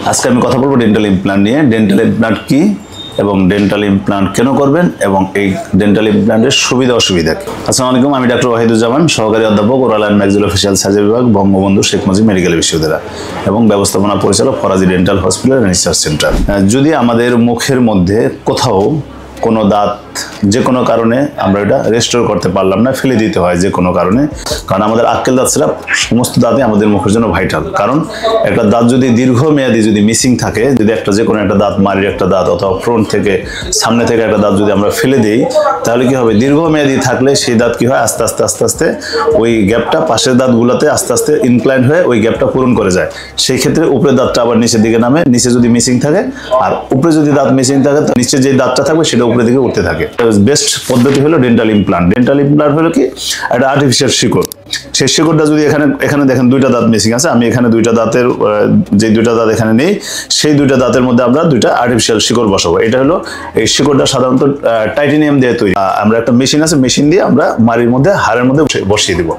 আজকে আমি কথা বলবো ডেন্টাল ইমপ্ল্যান্ট নিয়ে। ডেন্টাল ইমপ্ল্যান্ট কি এবং ডেন্টাল ইমপ্ল্যান্ট কেন করবেন এবং এই ডেন্টাল ইমপ্ল্যান্টের সুবিধা অসুবিধা কি। আসসালামু আলাইকুম, আমি ডক্টর ওয়াহিদুজ্জামান, সহকারী অধ্যাপক ওরাল অ্যান্ড ম্যাক্সিলোফেশিয়াল সার্জারি বিভাগ, বঙ্গবন্ধু শেখ মুজিব মেডিকেল বিশ্ববিদ্যালয় এবং ব্যবস্থাপনা পরিচালক Faraji dental hospital and research centre. যদি আমাদের মুখের মধ্যে কোথাও কোনো দাঁত যে কোনো কারণে আমরা এটা রেস্টোর করতে পারলাম না, ফেলে দিতে হয় যে কোনো কারণে, কারণ আমাদের আক্কেল দাঁত ছাড়া সমস্ত দাঁতই আমাদের মুখের জন্য ভাইটাল। কারণ একটা দাঁত যদি দীর্ঘমেয়াদী যদি মিসিং থাকে, যদি একটা যে কোনো একটা দাঁত, মাড়ির একটা দাঁত অথবা ফ্রন্ট থেকে সামনে থেকে একটা দাঁত যদি আমরা ফেলে দিই, তাহলে কি হবে, দীর্ঘমেয়াদী থাকলে সেই দাঁত কি হয়, আস্তে আস্তে আস্তে আস্তে ওই গ্যাপটা পাশের দাঁতগুলোতে আস্তে আস্তে ইনক্লাইন হয়ে ওই গ্যাপটা পূরণ করে যায়। সেই ক্ষেত্রে উপরের দাঁতটা আবার নিচের দিকে নামে, নিচে যদি মিসিং থাকে, আর উপরে যদি দাঁত মিসিং থাকে নিচে যে দাঁতটা থাকবে সেটা উপরের দিকে উঠতে থাকে। বেস্ট পদ্ধতি হলো ডেন্টাল ইমপ্ল্যান্ট। ডেন্টাল ইমপ্ল্যান্ট হলো কি, একটা আর্টিফিশিয়াল শিকড়। সেই শিকড়টা যদি এখানে দেখেন দুইটা দাঁত মিসিং আছে, আমি এখানে দুইটা দাঁতের যে দুইটা দাঁত এখানে নেই, সেই দুইটা দাঁতের মধ্যে আমরা দুইটা আর্টিফিশিয়াল শিকড় বসাবো। এটা হলো এই শিকড়টা সাধারণত টাইটেনিয়াম দিয়ে তৈরি। আমরা একটা মেশিন আছে, মেশিন দিয়ে আমরা মাড়ির মধ্যে, হাড়ের মধ্যে বসিয়ে দিব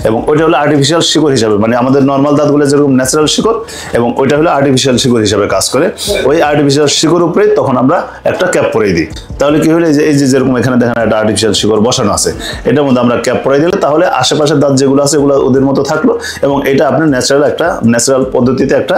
এবং ওইটা হলো আর্টিফিশিয়াল শিকড় হিসাবে, মানে আমাদের নর্মাল দাঁতগুলো যেরকম ন্যাচারাল শিকড় এবং ওইটা হলো আর্টিফিশিয়াল শিকড় হিসাবে কাজ করে। ওই আর্টিফিশিয়াল শিকড় উপরে তখন আমরা একটা ক্যাপ পরিয়ে দিই। তাহলে কি হলো, এই যে যেরকম এখানে দেখেন একটা আর্টিফিশিয়াল শিকড় বসানো আছে, এটার মধ্যে আমরা ক্যাপ পরিয়ে দিলে তাহলে আশেপাশের দাঁত যেগুলো আছে এগুলো ওদের মতো থাকলো এবং এটা আপনার ন্যাচারাল পদ্ধতিতে একটা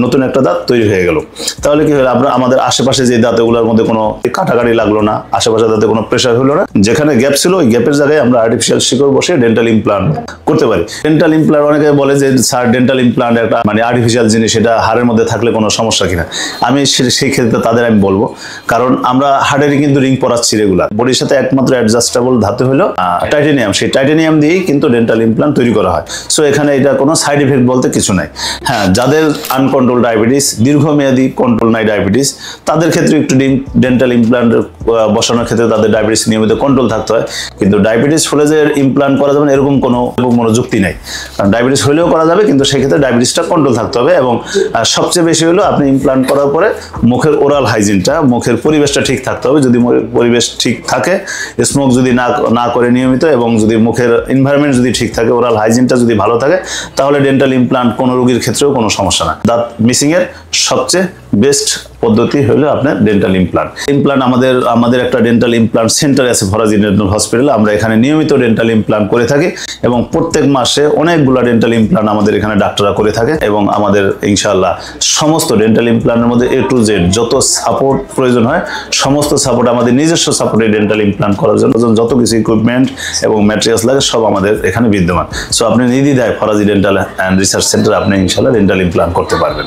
নতুন একটা দাঁত তৈরি হয়ে গেল। তাহলে কি হলো, আমাদের আশেপাশে যে দাঁতগুলোর মধ্যে কোনো কাটাকাটি লাগলো না, আশেপাশে দাঁতে কোনো প্রেশার হলো না, যেখানে গ্যাপ ছিল ওই গ্যাপের জায়গায় আমরা আর্টিফিশিয়াল শিকড় বসে ডেন্টাল ইমপ্ল্যান্ট করতে পারি। ডেন্টাল ইমপ্ল্যান্ট অনেকে বলে যে স্যার ডেন্টাল ইমপ্ল্যান্ট একটা মানে আর্টিফিশিয়াল জিনিস, এটা হাড়ের মধ্যে থাকলে কোনো সমস্যা কিনা। আমি সেই ক্ষেত্রে তাদের আমি বলবো, কারণ আমরা হাড়েরই কিন্তু রিং পরাচ্ছি রেগুলার। বডির সাথে একমাত্র অ্যাডজাস্টেবল ধাতু হলো টাইটেনিয়াম। সেই টাইটেনিয়াম দিয়েই কিন্তু ডেন্টাল ইমপ্ল্যান্ট তৈরি করা হয়। সো এখানে এটা কোনো সাইড ইফেক্ট বলতে কিছু নাই। হ্যাঁ, যাদের আনকন্ট্রোল ডায়াবেটিস, দীর্ঘমেয়াদী কন্ট্রোল নাই ডায়াবেটিস, তাদের ক্ষেত্রে একটু ডেন্টাল ইমপ্ল্যান্ট বসানোর ক্ষেত্রে তাদের ডায়াবেটিস নিয়মিত কন্ট্রোল থাকতে হয়। কিন্তু ডায়াবেটিস হলে যে ইমপ্ল্যান্ট করা যাবে না এরকম কোনো যুক্তি নাই। কারণ ডায়াবেটিস হলেও করা যাবে, কিন্তু সেক্ষেত্রে ডায়াবেটিসটা কন্ট্রোল থাকতে হবে। এবং সবচেয়ে বেশি হলো আপনি ইমপ্ল্যান্ট করার পরে মুখের ওরাল হাইজিনটা, মুখের পরিবেশটা ঠিক থাকতে হবে। যদি পরিবেশ ঠিক থাকে, স্মোক যদি না করে নিয়মিত, এবং যদি মুখের এনভায়রনমেন্ট যদি ঠিক থাকে, ওরাল হাইজিনটা যদি ভালো থাকে, তাহলে ডেন্টাল ইমপ্ল্যান্ট কোনো রোগীর ক্ষেত্রেও কোনো সমস্যা না। দাঁত মিসিং এর সবচেয়ে বেস্ট পদ্ধতি হলো আপনার ডেন্টাল ইমপ্ল্যান্ট। আমাদের একটা ডেন্টাল ইমপ্ল্যান্ট সেন্টার আছে ফরাজি ডেন্টাল হসপিটালে। আমরা এখানে নিয়মিত ডেন্টাল ইমপ্ল্যান্ট করে থাকি এবং প্রত্যেক মাসে অনেকগুলো ডেন্টাল ইমপ্ল্যান্ট আমাদের এখানে ডাক্তাররা করে থাকে। এবং আমাদের ইনশাআল্লাহ সমস্ত ডেন্টাল ইমপ্ল্যান্টের মধ্যে A to Z যত সাপোর্ট প্রয়োজন হয়, সমস্ত সাপোর্ট আমাদের নিজস্ব সাপোর্টে ডেন্টাল ইমপ্ল্যান্ট করার জন্য যত কিছু ইকুইপমেন্ট এবং ম্যাটেরিয়ালস লাগে সব আমাদের এখানে বিদ্যমান। সো আপনি নির্দ্বিধায় Faraji dental and research centre আপনি ইনশাআল্লাহ ডেন্টাল ইমপ্ল্যান্ট করতে পারবেন।